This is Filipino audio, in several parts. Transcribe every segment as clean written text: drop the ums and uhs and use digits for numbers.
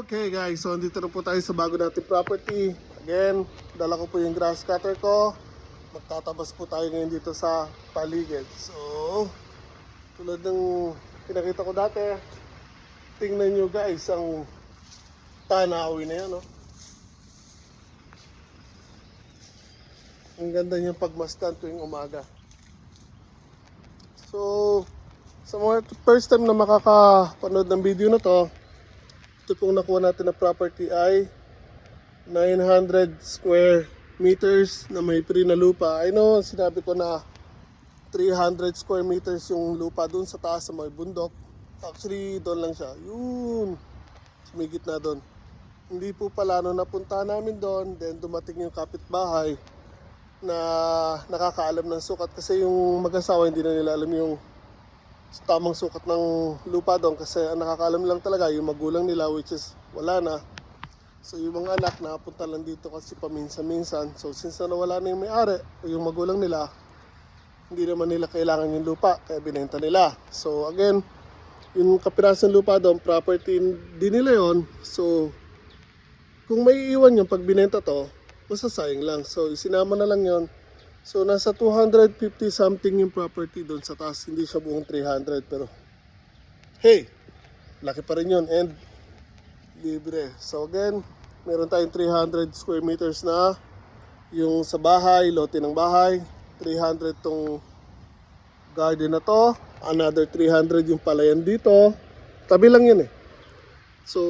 Okay guys, so dito na po tayo sa bago nating property. Again, dala ko po yung grass cutter ko. Magtatabas po tayo ngayon dito sa paligid. So, tulad ng pinakita ko dati, tingnan nyo guys ang tanawin na yan, no? Ang ganda niyang pagmasdan tuwing umaga. So, sa mga first time na makakapanood ng video na to, ito pong nakuha natin na property ay 900 square meters na may free na lupa. I know, sinabi ko na 300 square meters yung lupa dun sa taas sa may bundok. Actually, doon lang siya. Yun, sumigit na doon. Hindi po pala no napunta namin doon, then dumating yung kapitbahay na nakakaalam ng sukat kasi yung mag-asawa hindi na nila alam yung tamang sukat ng lupa doon kasi ang nakakaalam lang talaga yung magulang nila, which is wala na. So yung mga anak nakapunta lang dito kasi paminsan-minsan. So since nawala na yung may-ari o yung magulang nila, hindi naman nila kailangan yung lupa kaya binenta nila. So again, yung kapirasong lupa doon, property din nila yon. So kung may iwan yung pag binenta to, masasayang lang. So isinama na lang yon. So nasa 250 something yung property doon sa taas. Hindi siya buong 300 pero hey, laki pa rin yun and libre. So again, meron tayong 300 square meters na yung sa bahay, lote ng bahay. 300 tong garden na to. Another 300 yung palayan dito. Tabi lang yun eh. So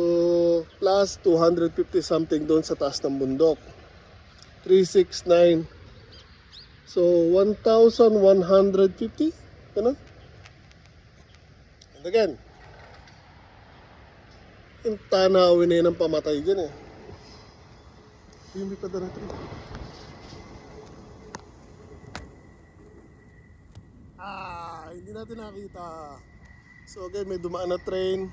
plus 250 something doon sa taas ng bundok. 369. So 1,150. Ganun. And again, yung tanawin na yun ang pamatay dyan eh. Hindi ka doon ito. Hindi natin nakita. So again, may dumaan na train.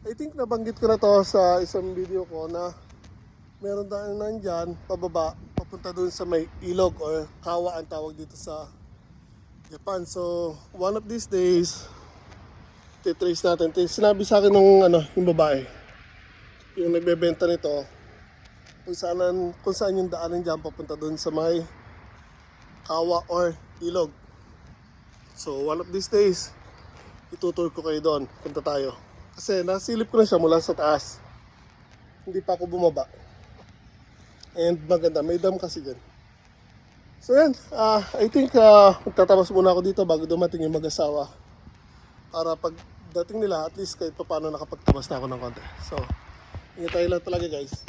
I think nabanggit ko na to sa isang video ko na meron tayo nandyan, pababa, papunta dun sa may ilog or kawa ang tawag dito sa Japan. So, one of these days, titrace natin. Sinabi sa akin ng yung babae, yung nagbebenta nito, kung saan yung daanan dyan, papunta dun sa may kawa or ilog. So, one of these days, itutur ko kayo doon. Punta tayo. Kasi nasilip ko na siya mula sa taas. Hindi pa ako bumaba. And maganda, may dam kasi dyan. So yan, I think magtatapos muna ako dito bago dumating yung mag-asawa. Para pag dating nila, at least kahit pa paano nakapagtabas na ako ng konti. So, ingat tayo lang talaga guys.